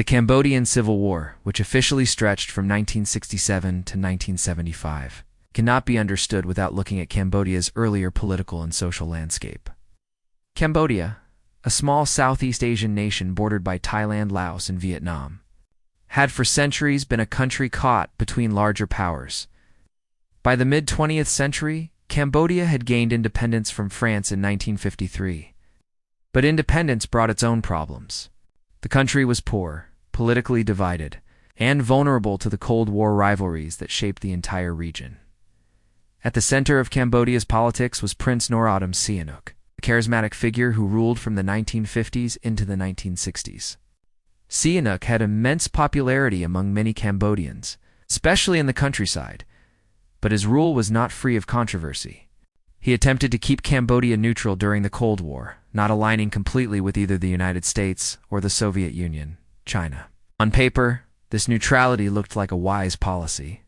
The Cambodian Civil War, which officially stretched from 1967 to 1975, cannot be understood without looking at Cambodia's earlier political and social landscape. Cambodia, a small Southeast Asian nation bordered by Thailand, Laos, and Vietnam, had for centuries been a country caught between larger powers. By the mid-20th century, Cambodia had gained independence from France in 1953. But independence brought its own problems. The country was poor, politically divided, and vulnerable to the Cold War rivalries that shaped the entire region. At the center of Cambodia's politics was Prince Norodom Sihanouk, a charismatic figure who ruled from the 1950s into the 1960s. Sihanouk had immense popularity among many Cambodians, especially in the countryside, but his rule was not free of controversy. He attempted to keep Cambodia neutral during the Cold War, not aligning completely with either the United States or the Soviet Union, China. On paper, this neutrality looked like a wise policy.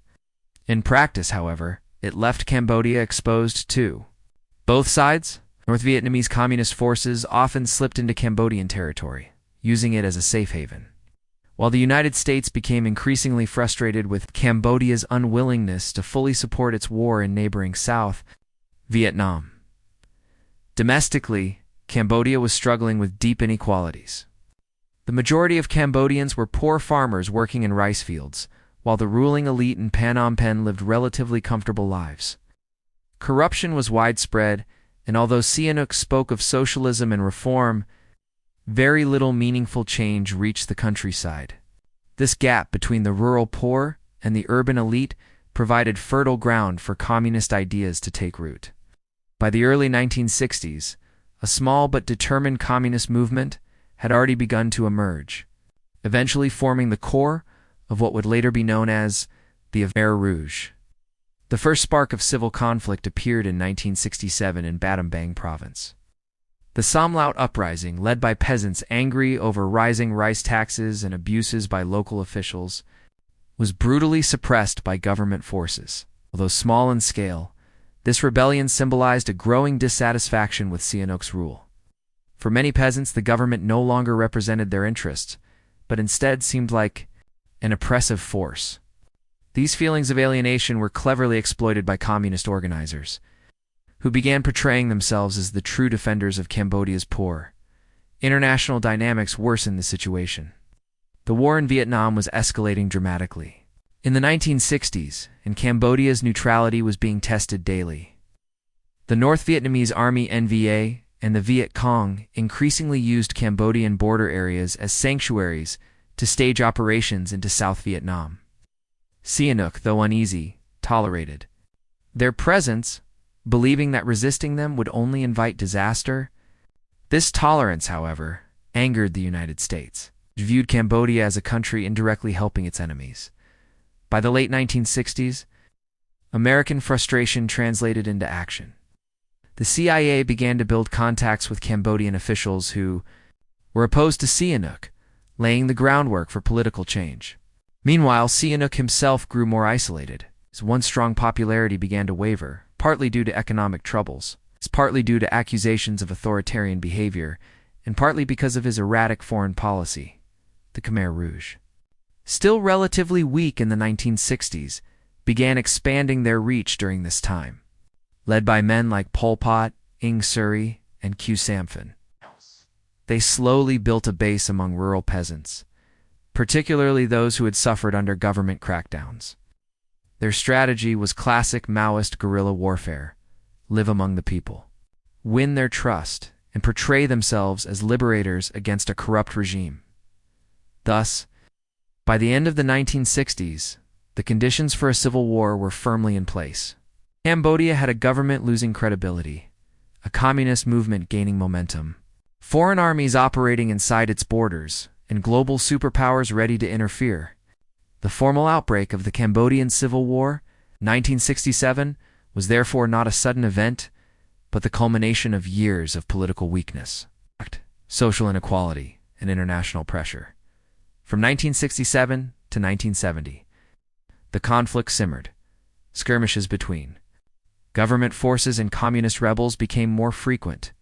In practice, however, it left Cambodia exposed to both sides. North Vietnamese communist forces often slipped into Cambodian territory, using it as a safe haven, while the United States became increasingly frustrated with Cambodia's unwillingness to fully support its war in neighboring South Vietnam. Domestically, Cambodia was struggling with deep inequalities. The majority of Cambodians were poor farmers working in rice fields, while the ruling elite in Phnom Penh lived relatively comfortable lives. Corruption was widespread, and although Sihanouk spoke of socialism and reform, very little meaningful change reached the countryside. This gap between the rural poor and the urban elite provided fertile ground for communist ideas to take root. By the early 1960s, a small but determined communist movement had already begun to emerge, eventually forming the core of what would later be known as the Khmer Rouge. The first spark of civil conflict appeared in 1967 in Battambang province. The Somlaut uprising, led by peasants angry over rising rice taxes and abuses by local officials, was brutally suppressed by government forces. Although small in scale, this rebellion symbolized a growing dissatisfaction with Sihanouk's rule. For many peasants, the government no longer represented their interests, but instead seemed like an oppressive force. These feelings of alienation were cleverly exploited by communist organizers, who began portraying themselves as the true defenders of Cambodia's poor. International dynamics worsened the situation. The war in Vietnam was escalating dramatically. In the 1960s, and Cambodia's neutrality was being tested daily. The North Vietnamese Army NVA and the Viet Cong increasingly used Cambodian border areas as sanctuaries to stage operations into South Vietnam. Sihanouk, though uneasy, tolerated their presence, believing that resisting them would only invite disaster. This tolerance, however, angered the United States, which viewed Cambodia as a country indirectly helping its enemies. By the late 1960s, American frustration translated into action. The CIA began to build contacts with Cambodian officials who were opposed to Sihanouk, laying the groundwork for political change. Meanwhile, Sihanouk himself grew more isolated. His once strong popularity began to waver, partly due to economic troubles, partly due to accusations of authoritarian behavior, and partly because of his erratic foreign policy, the Khmer Rouge. Still relatively weak in the 1960s, began expanding their reach during this time, led by men like Pol Pot, Ieng Sary, and Khieu Samphan. They slowly built a base among rural peasants, particularly those who had suffered under government crackdowns. Their strategy was classic Maoist guerrilla warfare: live among the people, win their trust, and portray themselves as liberators against a corrupt regime. Thus, by the end of the 1960s, the conditions for a civil war were firmly in place. Cambodia had a government losing credibility, a communist movement gaining momentum, foreign armies operating inside its borders, and global superpowers ready to interfere. The formal outbreak of the Cambodian Civil War, 1967, was therefore not a sudden event, but the culmination of years of political weakness, social inequality, and international pressure. From 1967 to 1970, the conflict simmered. Skirmishes between government forces and communist rebels became more frequent.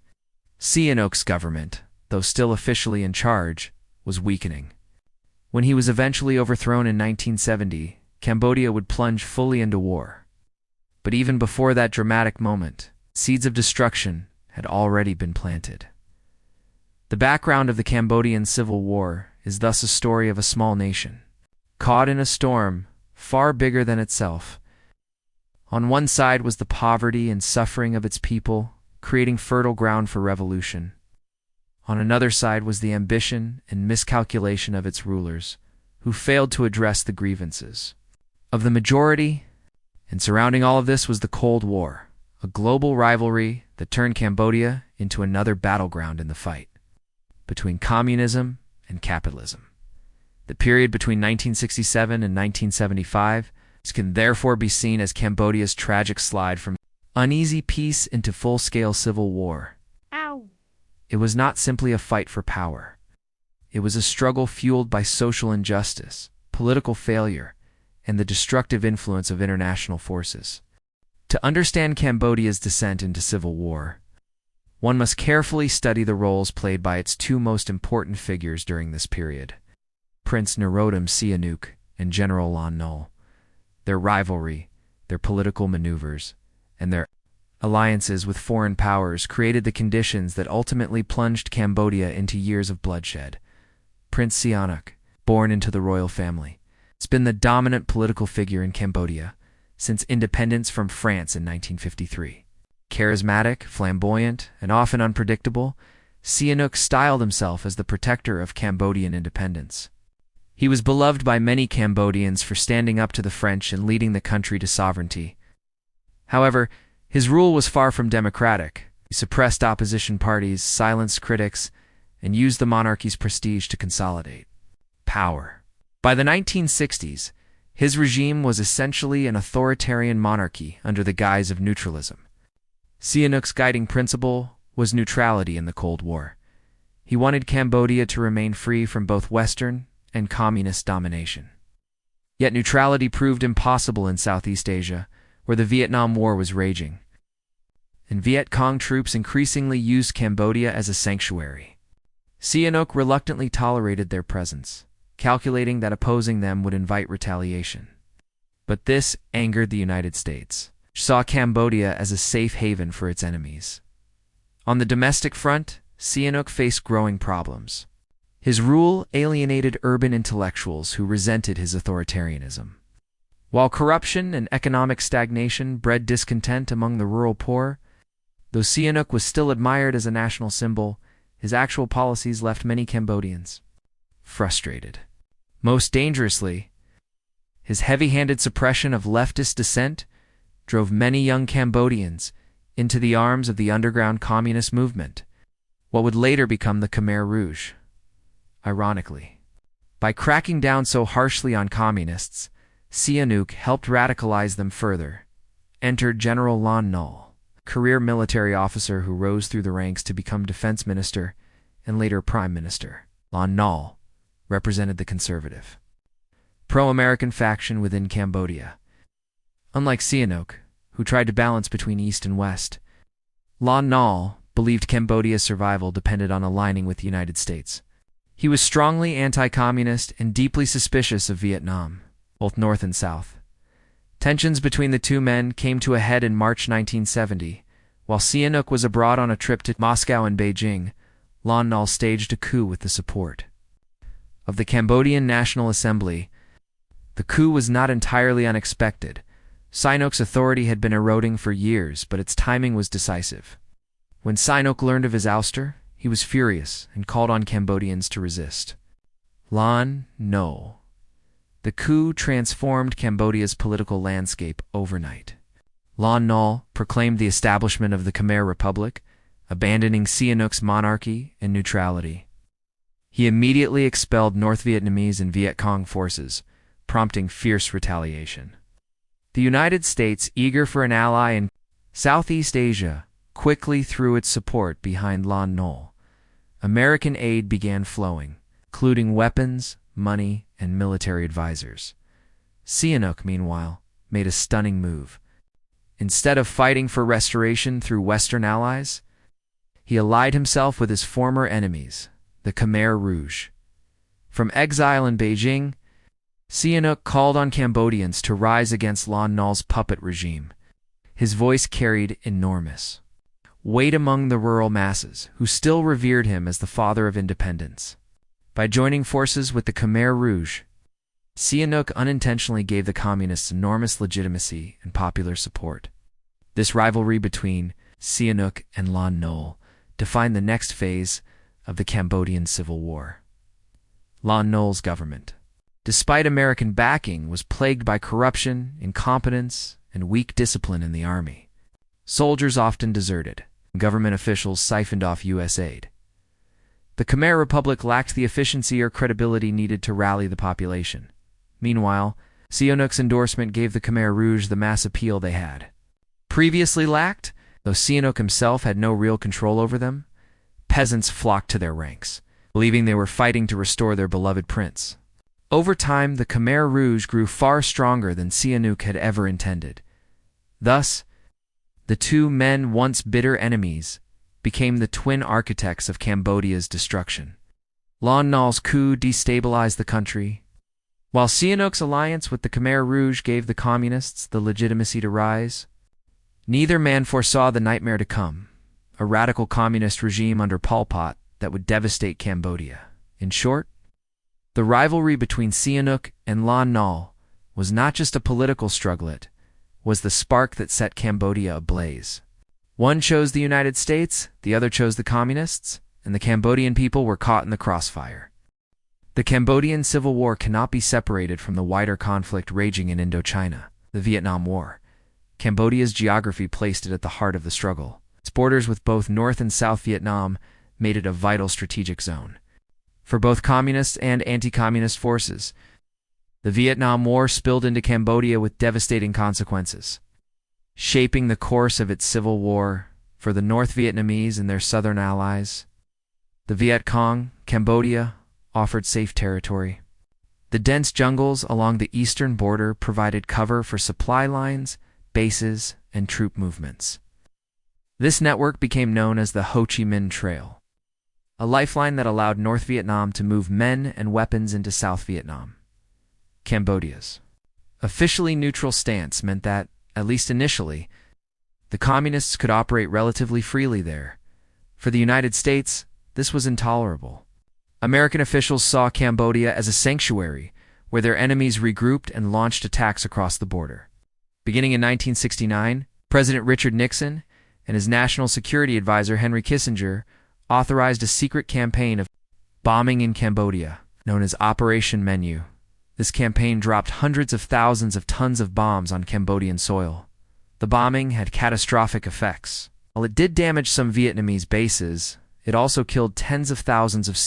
Sihanouk's government, though still officially in charge, was weakening. When he was eventually overthrown in 1970, Cambodia would plunge fully into war. But even before that dramatic moment, seeds of destruction had already been planted. The background of the Cambodian Civil War is thus a story of a small nation, caught in a storm far bigger than itself. On one side was the poverty and suffering of its people, creating fertile ground for revolution. On another side was the ambition and miscalculation of its rulers, who failed to address the grievances of the majority. And surrounding all of this was the Cold War, a global rivalry that turned Cambodia into another battleground in the fight between communism and capitalism. The period between 1967 and 1975 can therefore be seen as Cambodia's tragic slide from uneasy peace into full-scale civil war. Ow. It was not simply a fight for power. It was a struggle fueled by social injustice, political failure, and the destructive influence of international forces. To understand Cambodia's descent into civil war, one must carefully study the roles played by its two most important figures during this period, Prince Norodom Sihanouk and General Lon Nol. Their rivalry, their political maneuvers, and their alliances with foreign powers created the conditions that ultimately plunged Cambodia into years of bloodshed. Prince Sihanouk, born into the royal family, has been the dominant political figure in Cambodia since independence from France in 1953. Charismatic, flamboyant, and often unpredictable, Sihanouk styled himself as the protector of Cambodian independence. He was beloved by many Cambodians for standing up to the French and leading the country to sovereignty. However, his rule was far from democratic. He suppressed opposition parties, silenced critics, and used the monarchy's prestige to consolidate power. By the 1960s, his regime was essentially an authoritarian monarchy under the guise of neutralism. Sihanouk's guiding principle was neutrality in the Cold War. He wanted Cambodia to remain free from both Western and communist domination. Yet neutrality proved impossible in Southeast Asia, where the Vietnam War was raging, and Viet Cong troops increasingly used Cambodia as a sanctuary. Sihanouk reluctantly tolerated their presence, calculating that opposing them would invite retaliation. But this angered the United States, which saw Cambodia as a safe haven for its enemies. On the domestic front, Sihanouk faced growing problems. His rule alienated urban intellectuals who resented his authoritarianism, while corruption and economic stagnation bred discontent among the rural poor. Though Sihanouk was still admired as a national symbol, his actual policies left many Cambodians frustrated. Most dangerously, his heavy-handed suppression of leftist dissent drove many young Cambodians into the arms of the underground communist movement, what would later become the Khmer Rouge. Ironically, by cracking down so harshly on communists, Sihanouk helped radicalize them further. Entered General Lon Nol, a career military officer who rose through the ranks to become defense minister and later prime minister. Lon Nol represented the conservative, pro-American faction within Cambodia. Unlike Sihanouk, who tried to balance between East and West, Lon Nol believed Cambodia's survival depended on aligning with the United States. He was strongly anti-communist and deeply suspicious of Vietnam, both North and South. Tensions between the two men came to a head in March 1970. While Sihanouk was abroad on a trip to Moscow and Beijing, Lon Nol staged a coup with the support of the Cambodian National Assembly. The coup was not entirely unexpected. Sihanouk's authority had been eroding for years, but its timing was decisive. When Sihanouk learned of his ouster, he was furious and called on Cambodians to resist. Lon Nol. The coup transformed Cambodia's political landscape overnight. Lon Nol proclaimed the establishment of the Khmer Republic, abandoning Sihanouk's monarchy and neutrality. He immediately expelled North Vietnamese and Viet Cong forces, prompting fierce retaliation. The United States, eager for an ally in Southeast Asia, quickly threw its support behind Lon Nol. American aid began flowing, including weapons, money, and military advisors. Sihanouk, meanwhile, made a stunning move. Instead of fighting for restoration through Western allies, he allied himself with his former enemies, the Khmer Rouge. From exile in Beijing, Sihanouk called on Cambodians to rise against Lon Nol's puppet regime. His voice carried enormous weight among the rural masses, who still revered him as the father of independence. By joining forces with the Khmer Rouge, Sihanouk unintentionally gave the communists enormous legitimacy and popular support. This rivalry between Sihanouk and Lon Nol defined the next phase of the Cambodian Civil War. Lon Nol's government, despite American backing, was plagued by corruption, incompetence, and weak discipline in the army. Soldiers often deserted. Government officials siphoned off U.S. aid. The Khmer Republic lacked the efficiency or credibility needed to rally the population. Meanwhile, Sihanouk's endorsement gave the Khmer Rouge the mass appeal they had previously lacked. Though Sihanouk himself had no real control over them, peasants flocked to their ranks, believing they were fighting to restore their beloved prince. Over time, the Khmer Rouge grew far stronger than Sihanouk had ever intended. Thus, the two men, once bitter enemies, became the twin architects of Cambodia's destruction. Lon Nol's coup destabilized the country, while Sihanouk's alliance with the Khmer Rouge gave the communists the legitimacy to rise. Neither man foresaw the nightmare to come, a radical communist regime under Pol Pot that would devastate Cambodia. In short, the rivalry between Sihanouk and Lon Nol was not just a political struggle, it was the spark that set Cambodia ablaze. One chose the United States, the other chose the communists, and the Cambodian people were caught in the crossfire. The Cambodian Civil War cannot be separated from the wider conflict raging in Indochina, the Vietnam War. Cambodia's geography placed it at the heart of the struggle. Its borders with both North and South Vietnam made it a vital strategic zone for both communist and anti-communist forces. The Vietnam War spilled into Cambodia with devastating consequences, shaping the course of its civil war for the North Vietnamese and their southern allies. The Viet Cong, Cambodia, offered safe territory. The dense jungles along the eastern border provided cover for supply lines, bases, and troop movements. This network became known as the Ho Chi Minh Trail, a lifeline that allowed North Vietnam to move men and weapons into South Vietnam. Cambodia's officially neutral stance meant that, at least initially, the communists could operate relatively freely there. For the United States, this was intolerable. American officials saw Cambodia as a sanctuary where their enemies regrouped and launched attacks across the border. Beginning in 1969, President Richard Nixon and his national security advisor Henry Kissinger authorized a secret campaign of bombing in Cambodia, known as Operation Menu. This campaign dropped hundreds of thousands of tons of bombs on Cambodian soil. The bombing had catastrophic effects. While it did damage some Vietnamese bases, it also killed tens of thousands of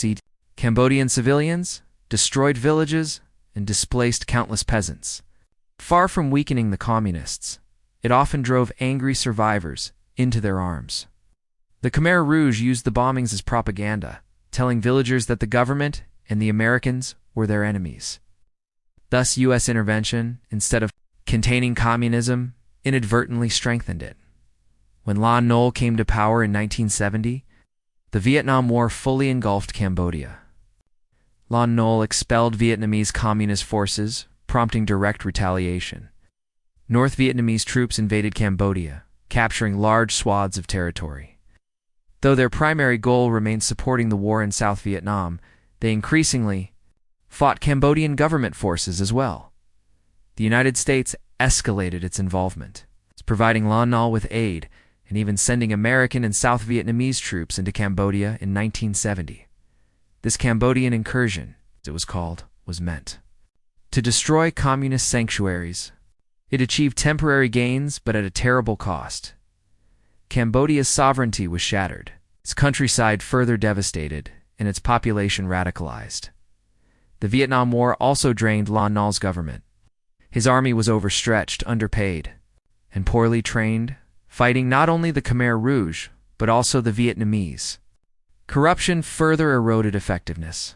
Cambodian civilians, destroyed villages, and displaced countless peasants. Far from weakening the communists, it often drove angry survivors into their arms. The Khmer Rouge used the bombings as propaganda, telling villagers that the government and the Americans were their enemies. Thus, U.S. intervention, instead of containing communism, inadvertently strengthened it. When Lon Nol came to power in 1970, the Vietnam War fully engulfed Cambodia. Lon Nol expelled Vietnamese communist forces, prompting direct retaliation. North Vietnamese troops invaded Cambodia, capturing large swaths of territory. Though their primary goal remained supporting the war in South Vietnam, they increasingly fought Cambodian government forces as well. The United States escalated its involvement, providing Lon Nol with aid and even sending American and South Vietnamese troops into Cambodia in 1970. This Cambodian incursion, as it was called, was meant to destroy communist sanctuaries. It achieved temporary gains, but at a terrible cost. Cambodia's sovereignty was shattered, its countryside further devastated, and its population radicalized. The Vietnam War also drained Lon Nol's government. His army was overstretched, underpaid, and poorly trained, fighting not only the Khmer Rouge, but also the Vietnamese. Corruption further eroded effectiveness.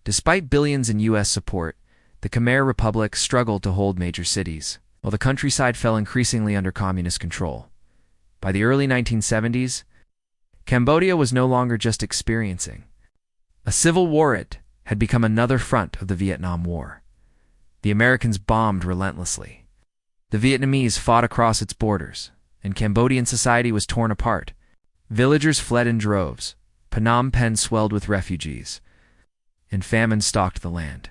Despite billions in U.S. support, the Khmer Republic struggled to hold major cities, while the countryside fell increasingly under communist control. By the early 1970s, Cambodia was no longer just experiencing a civil war, it had become another front of the Vietnam War. The Americans bombed relentlessly. The Vietnamese fought across its borders, and Cambodian society was torn apart. Villagers fled in droves, Phnom Penh swelled with refugees, and famine stalked the land.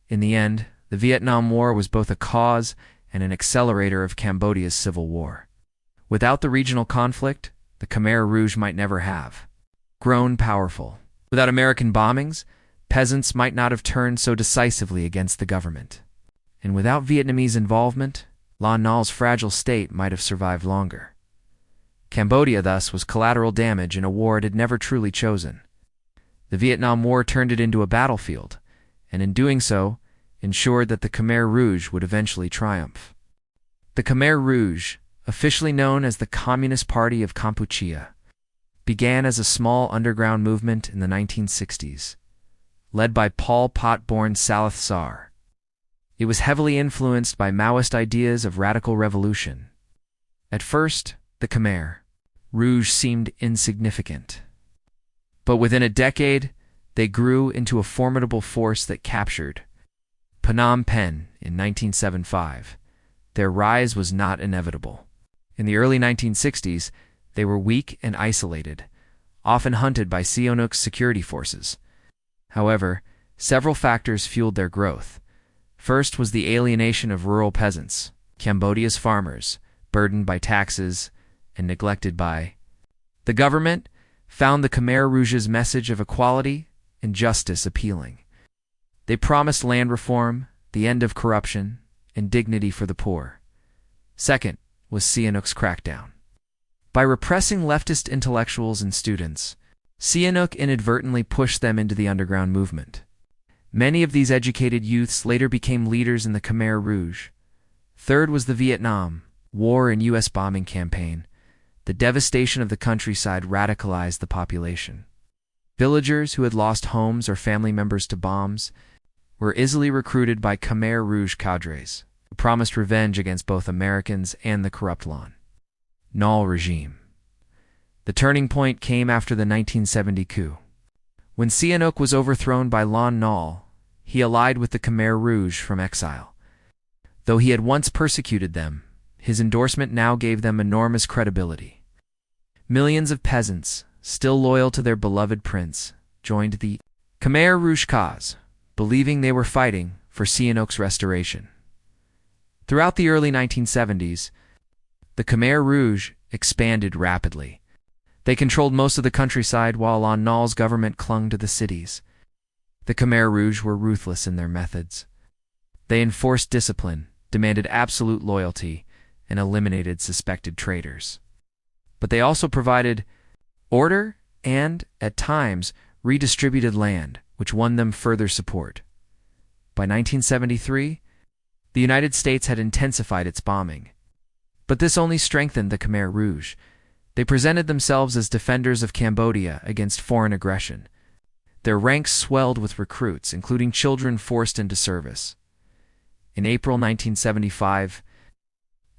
In the end, the Vietnam War was both a cause and an accelerator of Cambodia's civil war. Without the regional conflict, the Khmer Rouge might never have grown powerful. Without American bombings, peasants might not have turned so decisively against the government. And without Vietnamese involvement, Lon Nol's fragile state might have survived longer. Cambodia, thus, was collateral damage in a war it had never truly chosen. The Vietnam War turned it into a battlefield, and in doing so, ensured that the Khmer Rouge would eventually triumph. The Khmer Rouge, officially known as the Communist Party of Kampuchea, began as a small underground movement in the 1960s, led by Pol Pot-born Salith Sar. It was heavily influenced by Maoist ideas of radical revolution. At first, the Khmer Rouge seemed insignificant. But within a decade, they grew into a formidable force that captured Phnom Penh in 1975. Their rise was not inevitable. In the early 1960s, they were weak and isolated, often hunted by Sihanouk's security forces. However, several factors fueled their growth. First was the alienation of rural peasants, Cambodia's farmers, burdened by taxes and neglected by the government, found the Khmer Rouge's message of equality and justice appealing. They promised land reform, the end of corruption, and dignity for the poor. Second was Sihanouk's crackdown. By repressing leftist intellectuals and students, Sihanouk inadvertently pushed them into the underground movement. Many of these educated youths later became leaders in the Khmer Rouge. Third was the Vietnam War and U.S. bombing campaign. The devastation of the countryside radicalized the population. Villagers who had lost homes or family members to bombs were easily recruited by Khmer Rouge cadres, who promised revenge against both Americans and the corrupt Lon Nol regime. The turning point came after the 1970 coup. When Sihanouk was overthrown by Lon Nol, he allied with the Khmer Rouge from exile. Though he had once persecuted them, his endorsement now gave them enormous credibility. Millions of peasants, still loyal to their beloved prince, joined the Khmer Rouge cause, believing they were fighting for Sihanouk's restoration. Throughout the early 1970s, the Khmer Rouge expanded rapidly. They controlled most of the countryside while Lon Nol's government clung to the cities. The Khmer Rouge were ruthless in their methods. They enforced discipline, demanded absolute loyalty, and eliminated suspected traitors. But they also provided order and, at times, redistributed land, which won them further support. By 1973, the United States had intensified its bombing. But this only strengthened the Khmer Rouge. They presented themselves as defenders of Cambodia against foreign aggression. Their ranks swelled with recruits, including children forced into service. In April 1975,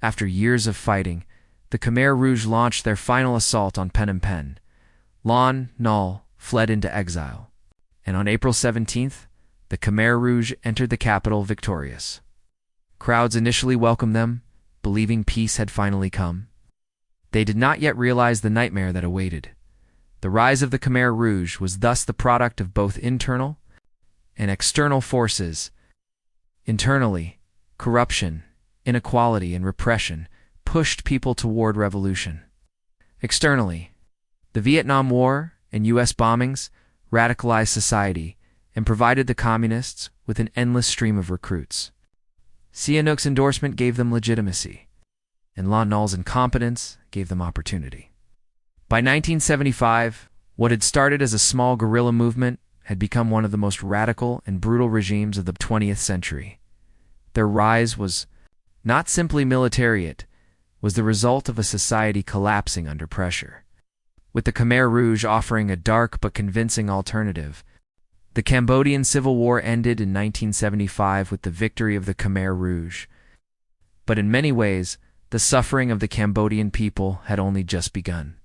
after years of fighting, the Khmer Rouge launched their final assault on Phnom Penh. Lon Nol fled into exile, and on April 17th, the Khmer Rouge entered the capital victorious. Crowds initially welcomed them, believing peace had finally come. They did not yet realize the nightmare that awaited. The rise of the Khmer Rouge was thus the product of both internal and external forces. Internally, corruption, inequality, and repression pushed people toward revolution. Externally, the Vietnam War and U.S. bombings radicalized society and provided the communists with an endless stream of recruits. Sihanouk's endorsement gave them legitimacy, and Lon Nol's incompetence gave them opportunity. By 1975, what had started as a small guerrilla movement had become one of the most radical and brutal regimes of the 20th century. Their rise was not simply military, it was the result of a society collapsing under pressure. With the Khmer Rouge offering a dark but convincing alternative, the Cambodian Civil War ended in 1975 with the victory of the Khmer Rouge. But in many ways, the suffering of the Cambodian people had only just begun.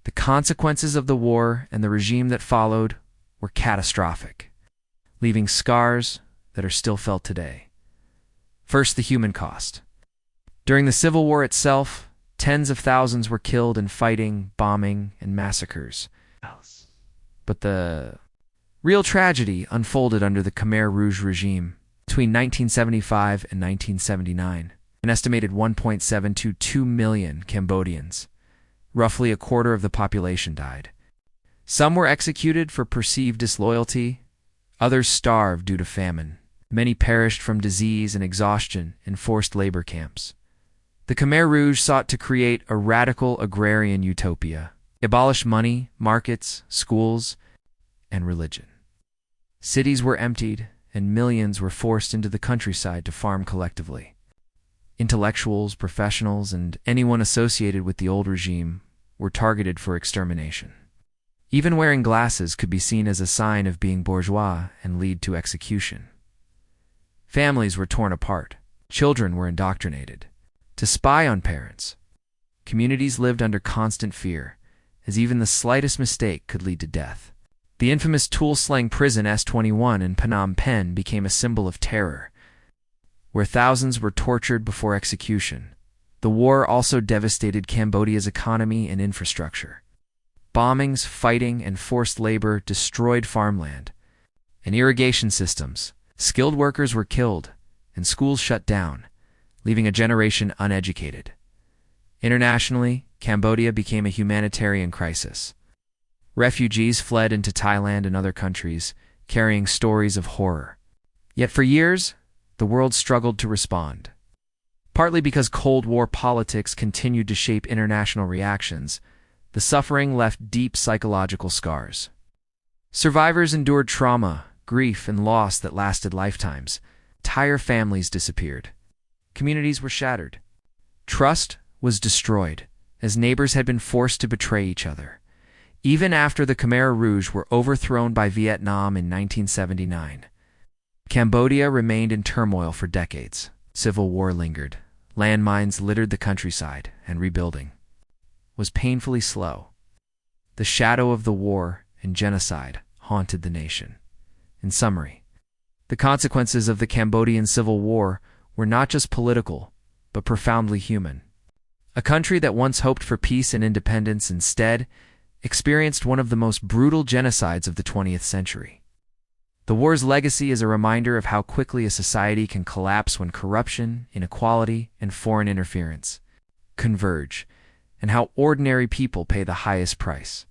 The consequences of the war and the regime that followed were catastrophic. leaving scars that are still felt today. First, the human cost. During the Civil War itself, tens of thousands were killed in fighting, bombing, and massacres. But the real tragedy unfolded under the Khmer Rouge regime between 1975 and 1979. An estimated 1.722 million Cambodians, roughly a quarter of the population, died. Some were executed for perceived disloyalty, others starved due to famine. Many perished from disease and exhaustion in forced labor camps. The Khmer Rouge sought to create a radical agrarian utopia, abolish money, markets, schools, and religion. Cities were emptied, and millions were forced into the countryside to farm collectively. Intellectuals, professionals, and anyone associated with the old regime were targeted for extermination. Even wearing glasses could be seen as a sign of being bourgeois and lead to execution. Families were torn apart. Children were indoctrinated to spy on parents. Communities lived under constant fear, as even the slightest mistake could lead to death. The infamous Tuol Sleng prison S21 in Phnom Penh became a symbol of terror, where thousands were tortured before execution. The war also devastated Cambodia's economy and infrastructure. Bombings, fighting, and forced labor destroyed farmland and irrigation systems. Skilled workers were killed, and schools shut down, leaving a generation uneducated. Internationally, Cambodia became a humanitarian crisis. Refugees fled into Thailand and other countries, carrying stories of horror. Yet for years, the world struggled to respond. Partly because Cold War politics continued to shape international reactions, the suffering left deep psychological scars. Survivors endured trauma, grief, and loss that lasted lifetimes. Entire families disappeared. Communities were shattered. Trust was destroyed, as neighbors had been forced to betray each other. Even after the Khmer Rouge were overthrown by Vietnam in 1979, Cambodia remained in turmoil for decades. Civil war lingered. Landmines littered the countryside, and rebuilding was painfully slow. The shadow of the war and genocide haunted the nation. In summary, the consequences of the Cambodian Civil War were not just political, but profoundly human. A country that once hoped for peace and independence instead experienced one of the most brutal genocides of the 20th century. The war's legacy is a reminder of how quickly a society can collapse when corruption, inequality, and foreign interference converge, and how ordinary people pay the highest price.